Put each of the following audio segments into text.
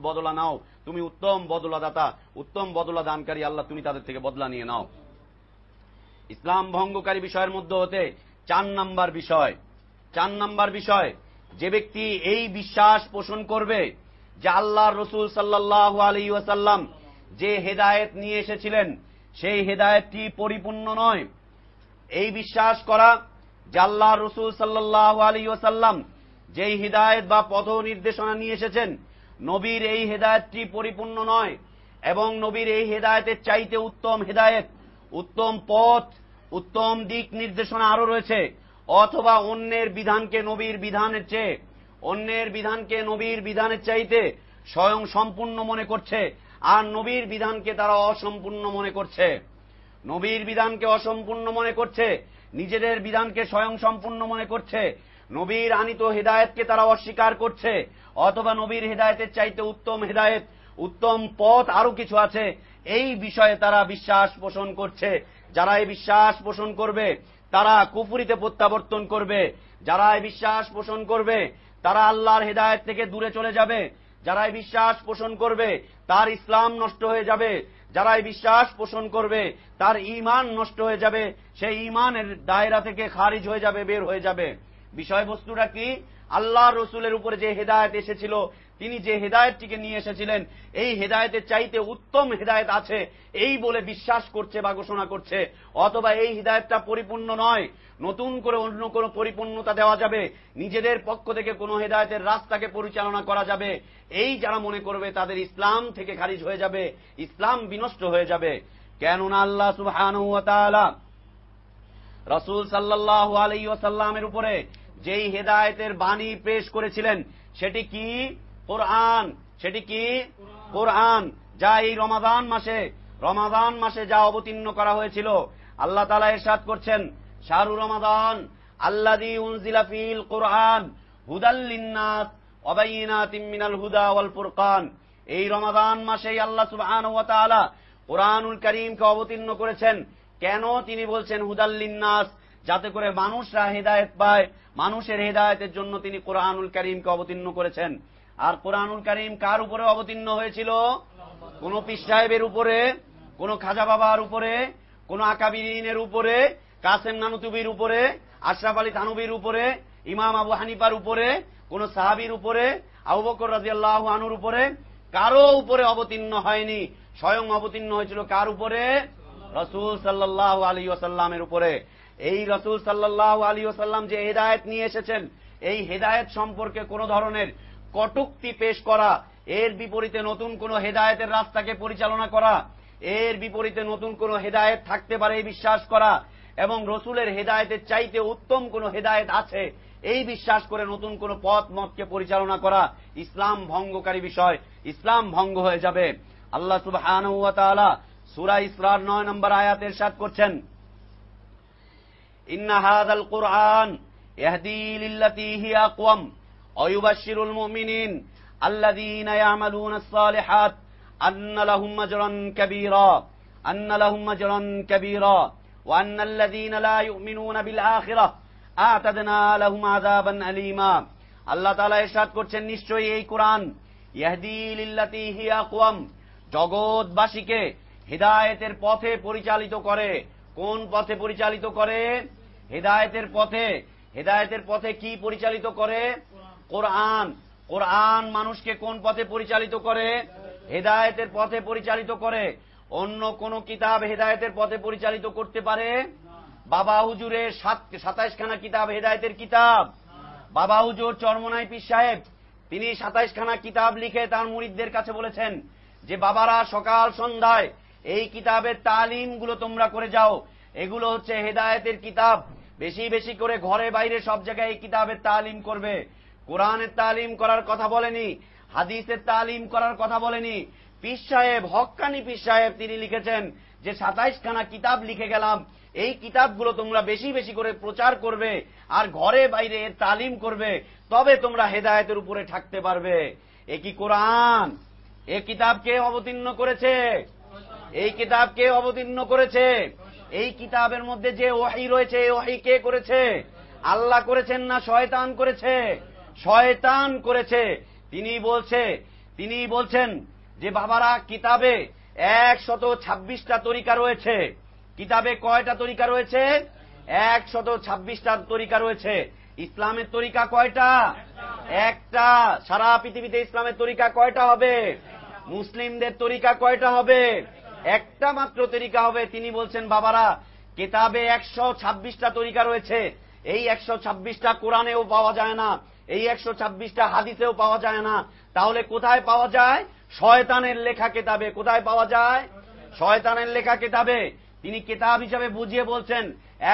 বদলা নাও, তুমি উত্তম বদলাদাতা, উত্তম বদলা দানকারী আল্লাহ, তুমি তাদের থেকে বদলা নিয়ে নাও। ইসলাম ভঙ্গকারী বিষয়ের মধ্যে হতে 4 নাম্বার বিষয়, যে ব্যক্তি এই বিশ্বাস পোষণ করবে যে আল্লাহর রাসূল সাল্লাল্লাহু আলাইহি ওয়াসাল্লাম যে হেদায়েত নিয়ে এসেছিলেন সেই হেদায়েতটি পরিপূর্ণ নয়, এই বিশ্বাস করা যে আল্লাহর রাসূল সাল্লাল্লাহু আলাইহি ওয়াসাল্লাম যেই হিদায়েত বা পথ নির্দেশনা নিয়ে এসেছেন নবীর এই হেদায়েতটি পরিপূর্ণ নয়, এবং নবীর এই হেদায়েতের চাইতে উত্তম হেদায়েত, উত্তম পথ, উত্তম দিক নির্দেশনা আরো রয়েছে, অথবা অন্যের বিধানকে নবীর বিধানের চেয়ে, অন্যের বিধানকে নবীর বিধানের চাইতে স্বয়ং সম্পূর্ণ মনে করছে, আর নবীর বিধানকে তারা অসম্পূর্ণ মনে করছে, নবীর বিধানকে অসম্পূর্ণ মনে করছে, নিজেদের বিধানকে স্বয়ং সম্পূর্ণ মনে করছে, নবীর আনিত হেদায়েতকে তারা অস্বীকার করছে, অথবা নবীর হেদায়েতের চাইতে উত্তম হেদায়েত, উত্তম পথ আরো কিছু আছে, এই বিষয়ে তারা বিশ্বাস পোষণ করছে। যারা এই বিশ্বাস পোষণ করবে তারা কুফরিতে প্রত্যাবর্তন করবে, যারা এই বিশ্বাস পোষণ করবে তারা আল্লাহর হেদায়েত থেকে দূরে চলে যাবে, যারা এই বিশ্বাস পোষণ করবে তার ইসলাম নষ্ট হয়ে যাবে, যারা এই বিশ্বাস পোষণ করবে তার ঈমান নষ্ট হয়ে যাবে, সেই ঈমানের দায়রা থেকে খারিজ হয়ে যাবে, বের হয়ে যাবে। বিষয়বস্তুটা কি? আল্লাহর রাসূলের উপরে যে হেদায়েত এসেছিল, তিনি যে হেদায়েতটিকে নিয়ে এসেছিলেন এই হেদায়েতের চাইতে উত্তম হেদায়েত আছে এই বলে বিশ্বাস করছে বা ঘোষণা করছে, অথবা এই হেদায়েতটা পরিপূর্ণ নয়, নতুন করে অন্য কোনো পরিপূর্ণতা দেওয়া যাবে, নিজেদের পক্ষ থেকে কোনো হেদায়েতের রাস্তাকে পরিচালনা করা যাবে, এই যারা মনে করবে তাদের ইসলাম থেকে খারিজ হয়ে যাবে, ইসলাম বিনষ্ট হয়ে যাবে। কেননা আল্লাহ সুবহানাহু ওয়া তাআলা রাসূল সাল্লাল্লাহু আলাইহি ওয়াসাল্লামের উপরে যেই হেদায়েতের বাণী পেশ করেছিলেন সেটি কি? কোরআন। সেটি কি? কোরআন, যা এই রমাদান মাসে যা অবতীর্ণ করা হয়েছিল। আল্লাহ তাআলা ইরশাদ করছেন, শাহরু রমাদান আল্লাযী উনজিলা ফীল কোরআন হুদাল লিন-নাস ওয়া বায়িনাতিম মিনাল হুদা ওয়াল ফুরকান। এই রমাদান মাসেই আল্লাহ সুবহানাহু ওয়া তাআলা কোরআনুল কারীমকে অবতীর্ণ করেছেন। কেন তিনি বলছেন হুদাল লিন-নাস? যাতে করে মানুষরা হেদায়েত পায়, মানুষের হেদায়েতের জন্য তিনি কোরআনুল কারীমকে অবতীর্ণ করেছেন। আর কোরআনুল কারীম কার উপরে অবতীর্ণ হয়েছিল? কোন পীর সাহেবের উপরে, কোন খাজা বাবার উপরে, কোন আকাবিরিনের উপরে, কাসেম নানুতুবির উপরে, আশরাফ আলী থানবীর উপরে, ইমাম আবু হানিফার উপরে, কোন সাহাবীর উপরে, আবু বকর রাদিয়াল্লাহু আনহুর উপরে, কারো উপরে অবতীর্ণ হয়নি। স্বয়ং অবতীর্ণ হয়েছিল কার উপরে? রাসূল সাল্লাল্লাহু আলাইহি ওয়াসাল্লামের উপরে। এই রাসূল সাল্লাল্লাহু আলাইহি ওয়াসাল্লাম যে হেদায়েত নিয়ে এসেছেন এই হেদায়েত সম্পর্কে কোন ধরনের কটূক্তি পেশ করা, এর বিপরীতে নতুন কোন হেদায়েতের রাস্তাকে পরিচালনা করা, এর বিপরীতে নতুন কোন হেদায়েত থাকতে পারে এই বিশ্বাস করা, এবং রাসূলের হেদায়েতের চাইতে উত্তম কোন হেদায়েত আছে এই বিশ্বাস করে নতুন কোন পথ মতকে পরিচালনা করা ইসলাম ভঙ্গকারী বিষয়, ইসলাম ভঙ্গ হয়ে যাবে। আল্লাহ সুবহানাহু ওয়া তাআলা সূরা ইসরার 9 নম্বর আয়াতে ইরশাদ করছেন, ইন্না হাযাল কুরআন ইয়াহদি লিল্লাতী হিয়া আকওয়াম ওয়া ইউবাশশিরুল মুমিনিন আল্লাযীনা ইয়া'মালুনাস সালিহাত আন্না লাহুম আজরান কাবীরা ওয়া আন্নাল্লাযীনা লা ইউমিনুনা বিল আখিরাহ আ'তাদনা লাহুম আযাবান আলীমা। আল্লাহ তাআলা ইরশাদ করছেন, নিশ্চয়ই এই কোরআন ইয়াহদি লিল্লাতী হিয়া আকওয়াম, জগৎবাসীকে হেদায়েতের পথে পরিচালিত করে। কোন পথে পরিচালিত করে? হেদায়েতের পথে। হেদায়েতের পথে কি পরিচালিত করে? কোরআন। কোরআন মানুষকে কোন পথে পরিচালিত করে? হেদায়েতের পথে পরিচালিত করে। অন্য কোন কিতাব হেদায়েতের পথে পরিচালিত করতে পারে? বাবা হুজুরের 27 খানা কিতাব হেদায়েতের কিতাব। বাবা হুজুর চরমনাই পীর সাহেব তিনি 27 খানা কিতাব লিখে তার মুরিদদের কাছে বলেছেন যে বাবারা সকাল সন্ধ্যায় এই কিতাবের তালিমগুলো তোমরা করে যাও, এগুলো হচ্ছে হেদায়েতের কিতাব। বেশি বেশি করে ঘরে বাইরে সব জায়গায় এই কিতাবের তালিম করবে। কোরআনের তালিম করার কথা বলেনি, হাদিসের তালিম করার কথা বলেনি। পীর সাহেব, হক্কানি পীর সাহেব তিনি লিখেছেন যে 27 খানা কিতাব লিখে গেলাম, এই কিতাবগুলো তোমরা বেশি বেশি করে প্রচার করবে আর ঘরে বাইরে এর তালিম করবে, তবে তোমরা হেদায়েতের উপরে থাকতে পারবে। এ কি কোরআন? এই কিতাব কে অবতীর্ণ করেছে? এই কিতাব কে অবতীর্ণ করেছে? এই কিতাবের মধ্যে যে ওহী রয়েছে এই ওহী কে করেছে? আল্লাহ করেছেন না শয়তান করেছে? শয়তান করেছে। তিনি বলছে তিনি বলছেন যে বাবারা কিতাবে 126টা তরিকা রয়েছে। কিতাবে কয়টা তরিকা রয়েছে? 126টা তরিকা রয়েছে। ইসলামের তরিকা কয়টা? একটা। সারা পৃথিবীতে ইসলামের তরিকা কয়টা হবে? মুসলিমদের তরিকা কয়টা হবে? একটা মাত্র তরিকা হবে। তিনি বলছেন বাবারা কিতাবে 126টা তরিকা রয়েছে। এই 126টা কোরআনেও পাওয়া যায় না, এই 126টা হাদিসেও পাওয়া যায় না। তাহলে কোথায় পাওয়া যায়? শয়তানের লেখা কিতাবে। কোথায় পাওয়া যায়? শয়তানের লেখা কিতাবে। তিনি কিতাব হিসাবে বুঝিয়ে বলছেন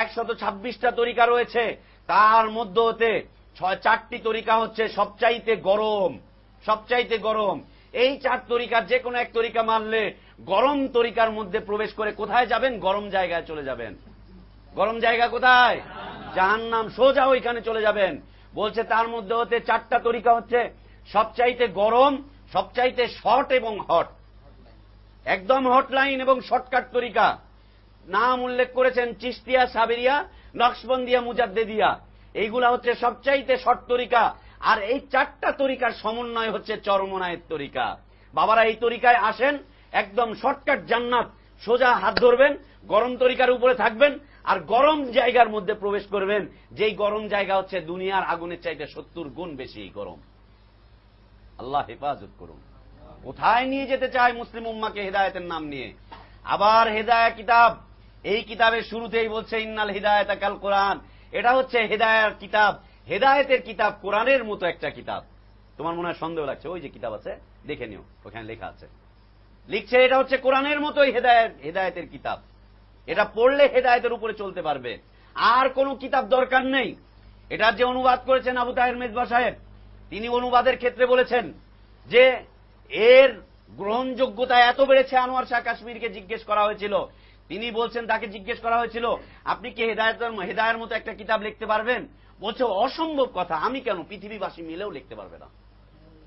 126টা তরিকা রয়েছে, তার মধ্যে হতে 4টি তরিকা হচ্ছে সবচাইতে গরম, সবচাইতে গরম। এই 4 তরিকার যে কোনো এক তরিকা মানলে গরম তরিকার মধ্যে প্রবেশ করে কোথায় যাবেন? গরম জায়গায় চলে যাবেন। গরম জায়গা কোথায়? জাহান্নাম। সোজা ওইখানে চলে যাবেন। বলছে তার মধ্যে হতে 4টা তরিকা হচ্ছে সবচাইতে গরম, সবচাইতে শর্ট এবং হট, একদম হটলাইন এবং শর্টকাট তরিকা। নাম উল্লেখ করেছেন চিশতিয়া, সাবেরিয়া, নকশবন্দিয়া, মুজাদ্দেদিয়া। এইগুলা হচ্ছে সবচাইতে শর্ট তরিকা। আর এই 4টা তরিকার সমন্বয় হচ্ছে চরমনায়ের তরিকা। বাবারা এই তরিকায় আসেন, একদম শর্টকাট জান্নাত। সোজা হাত ধরবেন, গরম তরিকার উপরে থাকবেন, আর গরম জায়গার মধ্যে প্রবেশ করবেন, যেই গরম জায়গা হচ্ছে দুনিয়ার আগুনের চাইতে 70 গুণ বেশি গরম। আল্লাহ হেফাজত করুন। কোথায় নিয়ে যেতে চায় মুসলিম উম্মাকে হেদায়েতের নাম নিয়ে? আবার হেদায়া কিতাব, এই কিতাবের শুরুতেই বলছে ইন্নাল হিদায়াতা কাল কোরআন। এটা হচ্ছে হেদায়ার কিতাব, হেদায়েতের কিতাব, কোরআনের মতো একটা কিতাব। তোমার মনে হয় সন্দেহ লাগছে, ওই যে কিতাব আছে দেখে নিও, ওখানে লেখা আছে। লিখছে এটা হচ্ছে কোরআনের মতোই হেদায়েতের কিতাব। এটা পড়লে হেদায়েতের উপরে চলতে পারবে, আর কোনো কিতাব দরকার নেই। এটা যে অনুবাদ করেছেন আবু তাহের মেজবা সাহেব, তিনি অনুবাদের ক্ষেত্রে বলেছেন যে এর গ্রহণযোগ্যতা এত বেড়েছে, আনোয়ার শাহ কাশ্মীরকে জিজ্ঞেস করা হয়েছিল, তিনি বলছেন তাকে জিজ্ঞেস করা হয়েছিল আপনি কি হেদায়ের মতো একটা কিতাব লিখতে পারবেন? বলছে অসম্ভব কথা, আমি কেন, পৃথিবীবাসী মিলেও লিখতে পারবে না।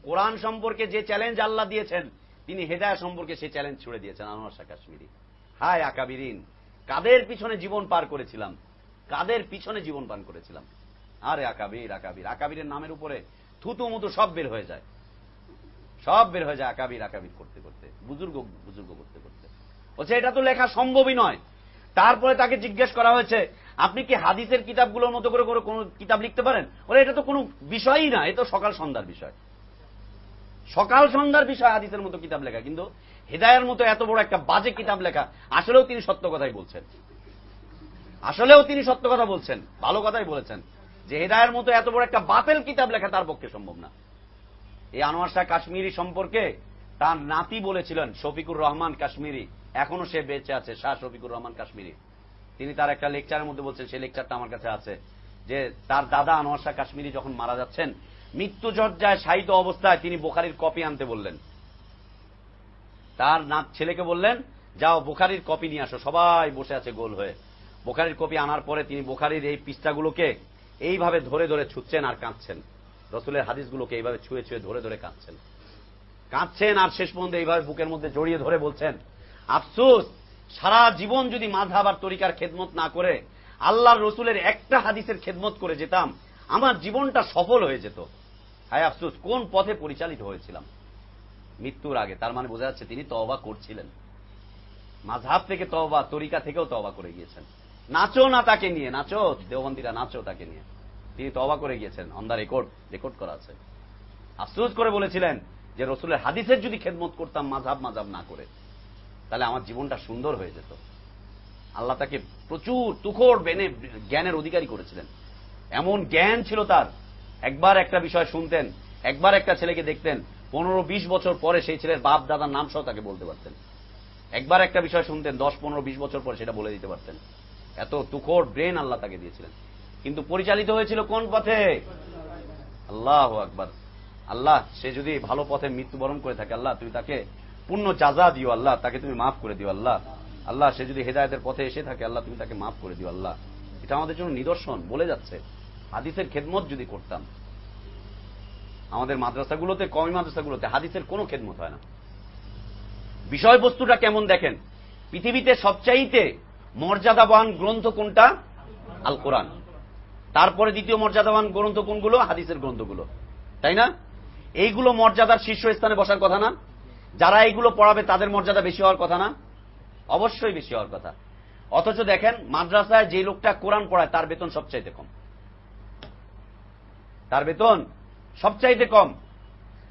কোরআন সম্পর্কে যে চ্যালেঞ্জ আল্লাহ দিয়েছেন, তিনি হেদায়েত সম্পর্কে সেই চ্যালেঞ্জ ছুড়ে দিয়েছেন আনোয়ার শাহ কাশ্মীরি। হায় আকাবিরিন, কাদের পিছনে জীবন পার করেছিলাম, কাদের পিছনে জীবন পান করেছিলাম। আরে আকাবির আকাবির, আকাবিরের নামের উপরে থুতু মুতু সব বের হয়ে যায়, সব বের হয়ে যায় আকাবির আকাবির করতে করতে, বুজুর্গ বুজুর্গ করতে করতে। বলছে এটা তো লেখা সম্ভবই নয়। তারপরে তাকে জিজ্ঞেস করা হয়েছে আপনি কি হাদিসের কিতাবগুলোর মতো করে কোন কিতাব লিখতে পারেন? বলে এটা তো কোনো বিষয়ই না, এটা তো সকাল সন্ধ্যার বিষয়, সকাল সন্ধ্যার বিষয় হাদিসের মতো কিতাব লেখা। কিন্তু হেদায়ের মতো এত বড় একটা বাজে কিতাব লেখা, আসলেও তিনি সত্য কথাই বলছেন, আসলেও তিনি সত্য কথা বলছেন, ভালো কথাই বলেছেন যে হেদায়ের মতো এত বড় একটা বাতিল কিতাব লেখা তার পক্ষে সম্ভব না। এই আনোয়ার শাহ কাশ্মীরি সম্পর্কে তার নাতি বলেছিলেন শফিকুর রহমান কাশ্মীরি, এখনো সে বেঁচে আছে, শাহ শফিকুর রহমান কাশ্মীরি। তিনি তার একটা লেকচারের মধ্যে বলছেন, সেই লেকচারটা আমার কাছে আছে, যে তার দাদা আনোয়ার শাহ কাশ্মীরি যখন মারা যাচ্ছেন, মৃত্যুসজ্জায় শায়িত অবস্থায় তিনি বুখারীর কপি আনতে বললেন। তার ছেলেকে বললেন যাও বুখারীর কপি নিয়ে আসো, সবাই বসে আছে গোল হয়ে। বুখারীর কপি আনার পরে তিনি বুখারীর এই পৃষ্ঠাগুলোকে এইভাবে ধরে ধরে ছুঁচ্ছেন আর কাঁদছেন, রসুলের হাদিসগুলোকে এইভাবে ছুঁয়ে ছুঁয়ে ধরে ধরে কাঁদছেন, কাঁদছেন আর শেষ পর্যন্ত এইভাবে বুকের মধ্যে জড়িয়ে ধরে বলছেন আফসোস, সারা জীবন যদি মাযহাব আর তরিকার খেদমত না করে আল্লাহর রসুলের একটা হাদিসের খেদমত করে যেতাম, আমার জীবনটা সফল হয়ে যেত। হায় আফসোস, কোন পথে পরিচালিত হয়েছিলাম মৃত্যুর আগে। তার মানে বোঝা যাচ্ছে তিনি তওবা করছিলেন, মাযহাব থেকে তওবা, তরিকা থেকেও তওবা করে গিয়েছেন। নাচো না তাকে নিয়ে, নাচো দেওবন্দিরা, নাচো তাকে নিয়ে, তিনি তওবা করে গিয়েছেন, অন দা রেকর্ড করা আছে। আফসোস করে বলেছিলেন যে রসুলের হাদিসের যদি খেদমত করতাম মাযহাব না করে, তাহলে আমার জীবনটা সুন্দর হয়ে যেত। আল্লাহ তাকে প্রচুর তুখোড় জ্ঞানের অধিকারী করেছিলেন, এমন জ্ঞান ছিল তার। একবার একটা বিষয় শুনতেন, একবার একটা ছেলেকে দেখতেন, 15-20 বছর পরে সেই ছেলের বাপ দাদার নাম সহ তাকে বলতে পারতেন। একবার একটা বিষয় শুনতেন, 10-15-20 বছর পরে সেটা বলে দিতে পারতেন। এত তুখোড় ব্রেন আল্লাহ তাকে দিয়েছিলেন। কিন্তু পরিচালিত হয়েছিল কোন পথে? আল্লাহু আকবার। আল্লাহ, সে যদি ভালো পথে মৃত্যুবরণ করে থাকে, আল্লাহ তুমি তাকে পূর্ণ জাযা দিও, আল্লাহ তাকে তুমি মাফ করে দিও, আল্লাহ। আল্লাহ, সে যদি হেদায়েতের পথে এসে থাকে, আল্লাহ তুমি তাকে মাফ করে দিও, আল্লাহ। এটা আমাদের জন্য নিদর্শন বলে যাচ্ছে। হাদিসের খেদমত যদি করতাম, আমাদের মাদ্রাসাগুলোতে, কওমি মাদ্রাসাগুলোতে হাদিসের কোনো খেদমত হয় না। বিষয়বস্তুটা কেমন দেখেন, পৃথিবীতে সবচাইতে মর্যাদাবান গ্রন্থ কোনটা? আল কোরআন। তারপরে দ্বিতীয় মর্যাদাবান গ্রন্থ কোনগুলো? হাদিসের গ্রন্থগুলো, তাই না? এইগুলো মর্যাদার শীর্ষস্থানে বসার কথা না? যারা এইগুলো পড়াবে তাদের মর্যাদা বেশি হওয়ার কথা না? অবশ্যই বেশি হওয়ার কথা। অথচ দেখেন মাদ্রাসায় যে লোকটা কোরআন পড়ায় তার বেতন সবচাইতে কম, তার বেতন সবচাইতে কম।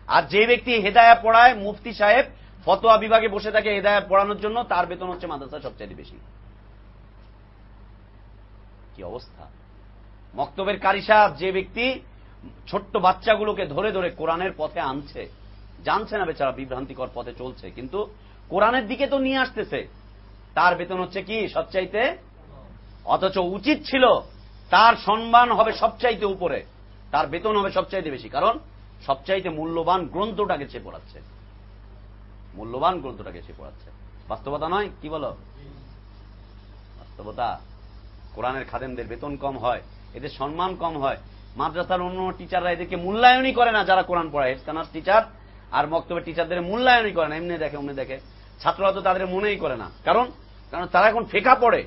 আর যে ব্যক্তি হেদায়া পড়ায়, মুফতি সাহেব ফতোয়া বিভাগে বসে থাকে হেদায়া পড়ানোর জন্য, তার বেতন হচ্ছে মাদ্রাসায় সবচাইতে বেশি। কি অবস্থা! মক্তবের কারি সাহেব যে ব্যক্তি ছোট্ট বাচ্চাগুলোকে ধরে ধরে কোরআনের পথে আনছে, জানছে না বেচারা বিভ্রান্তিকর পথে চলছে, কিন্তু কোরআনের দিকে তো নিয়ে আসতেছে, তার বেতন হচ্ছে কি সবচাইতে। অথচ উচিত ছিল তার সম্মান হবে সবচাইতে উপরে, তার বেতন হবে সবচাইতে বেশি, কারণ সবচাইতে মূল্যবান গ্রন্থটাকে সে পড়াচ্ছে, মূল্যবান গ্রন্থটাকে সে পড়াচ্ছে। বাস্তবতা নয়? কি বলো? বাস্তবতা। কোরআনের খাদেমদের বেতন কম হয়, এদের সম্মান কম হয়। মাদ্রাসার অন্য টিচাররা এদেরকে মূল্যায়নই করে না, যারা কোরআন পড়ায়। হেফখানার টিচার আর মক্তবের টিচারদের মূল্যায়নই করে না, এমনি দেখে অমনি দেখে। ছাত্ররা তো তাদের মনেই করে না, কারণ তারা এখন ফেকা পড়ে,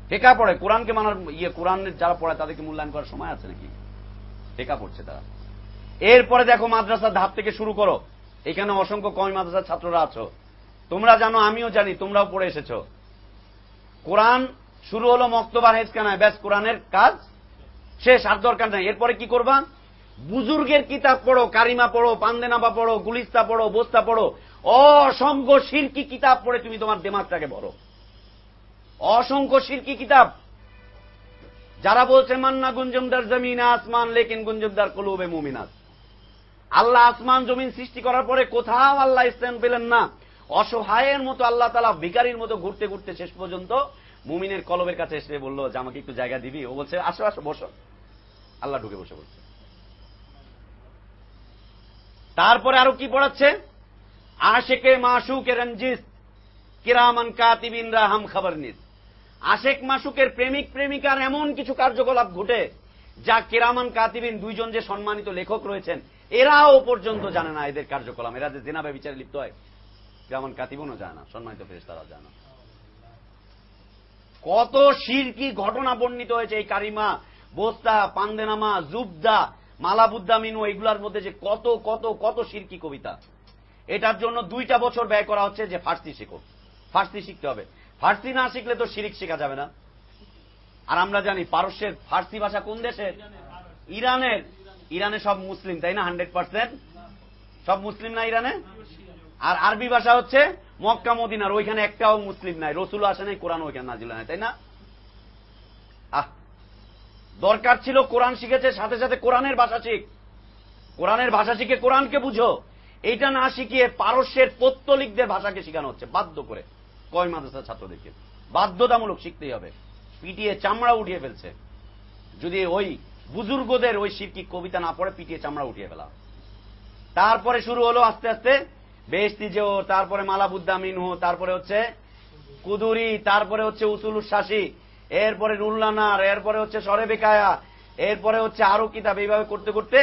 ফেকা পড়ে। কোরআনকে মানার কোরআনের যারা পড়ায় তাদেরকে মূল্যায়ন করার সময় আছে নাকি? ফেকা পড়ছে তারা। এরপরে দেখো মাদ্রাসার ধাপ থেকে শুরু করো। এখানে অসংখ্য কমি মাদ্রাসার ছাত্ররা আছো, তোমরা জানো, আমিও জানি, তোমরাও পড়ে এসেছ। কোরআন শুরু হলো মক্তবার হেফখানায়, ব্যাস কোরআনের কাজ শেষ, আর দরকার নাই। এরপরে কি করবা? বুজুর্গের কিতাব পড়ো, কারিমা পড়ো, পান্দেনাবা পড়ো, গুলিস্তা পড়ো, বোস্তা পড়ো, অসংখ্য শিরকি কিতাব পড়ে তুমি তোমার দিমাগটাকে ভরো। অসংখ্য শিরকি কিতাব। যারা বলছে মান্না গুঞ্জুমদার জমিন আসমান লেকিন গুঞ্জুমদার কুলুবে মুমিনাত, আল্লাহ আসমান জমিন সৃষ্টি করার পরে কোথাও আল্লাহ স্থান পেলেন না, অসহায়ের মতো আল্লাহ তাআলা ভিখারির মতো ঘুরতে ঘুরতে শেষ পর্যন্ত মুমিনের কলবের কাছে এসে বলল যে আমাকে একটু জায়গা দিবি? ও বলছে আসো আসো বসো, আল্লাহ ঢুকে বসে বলছে। তারপরে আরো কি পড়াচ্ছে? আশেকে মাশুকে রঞ্জিস কিরামান কাতিবিনরা হাম খবর নিস। আশেক মাশুকের প্রেমিক প্রেমিকার এমন কিছু কার্যকলাপ ঘটে যা কিরামান কাতিবিন, দুইজন যে সম্মানিত লেখক রয়েছেন, এরাও পর্যন্ত জানে না এদের কার্যকলাপ। এরা যে জিনা ব্যভিচারে লিপ্ত হয়, কিরামান কাতিবুনও জানে না, সম্মানিত ফেরেশতারাও জানে না। কত শিরকি ঘটনা বর্ণিত হয়েছে এই কারিমা, বোস্তা, পান্দেনামা, জুবদা, মালাবুদ্দা মিনু, এগুলার মধ্যে যে কত কত কত শিরকি কবিতা। এটার জন্য 2টা বছর ব্যয় করা হচ্ছে যে ফার্সি শিখো, ফার্সি শিখতে হবে। ফার্সি না শিখলে তো শিরিক শেখা যাবে না। আর আমরা জানি পারস্যের ফার্সি ভাষা কোন দেশের? ইরানের। ইরানে সব মুসলিম, তাই না? 100% সব মুসলিম না ইরানে? আর আরবি ভাষা হচ্ছে মক্কা মদিনার, ওইখানে একটাও মুসলিম নাই, রসুল আসে নাই, কোরআন ওইখানে নাজিল নাই, তাই না? দরকার ছিল কোরআন শিখেছে, সাথে সাথে কোরআনের ভাষা শিখ, কোরআনের ভাষা শিখে কোরআনকে বুঝো। এইটা না শিখিয়ে পারস্যের পৌত্তলিকদের ভাষাকে শেখানো হচ্ছে বাধ্য করে। কয় মাদ্রাসার ছাত্রদেরকে বাধ্যতামূলক শিখতেই হবে, পিটিয়ে চামড়া উঠিয়ে ফেলছে। যদি ওই বুজুর্গদের ওই শিরকি কবিতা না পড়ে পিটিয়ে চামড়া উঠিয়ে ফেলা। তারপরে শুরু হলো আস্তে আস্তে বেহেশতি জোহর, তারপরে মালাবুদ্দা মিনহু, তারপরে হচ্ছে কুদুরি, তারপরে হচ্ছে উসুলুস শাসি, এরপরে রুল্লানার, এরপরে হচ্ছে সরে বেকায়া, এরপরে হচ্ছে আরো কিতাব। এইভাবে করতে করতে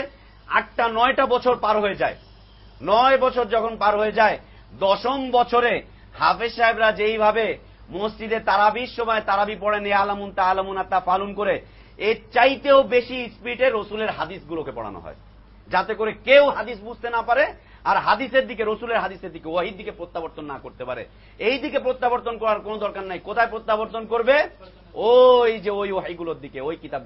8টা-9টা বছর পার হয়ে যায়। 9 বছর যখন পার হয়ে যায়, 10ম বছরে হাফেজ সাহেবরা যেইভাবে মসজিদে তারাবির সময় তারাবি পড়েন, আলামুন তা আলামুন তা পালন করে, এর চাইতেও বেশি স্পিডে রসুলের হাদিসগুলোকে পড়ানো হয়, যাতে করে কেউ হাদিস বুঝতে না পারে, আর হাদিসের দিকে, রসুলের হাদিসের দিকে, ওয়াহির দিকে প্রত্যাবর্তন না করতে পারে। এই দিকে প্রত্যাবর্তন করার কোন দরকার নাই। কোথায় প্রত্যাবর্তন করবে? ওই যে ওই ওয়াহিগুলোর দিকে, ওই কিতাব।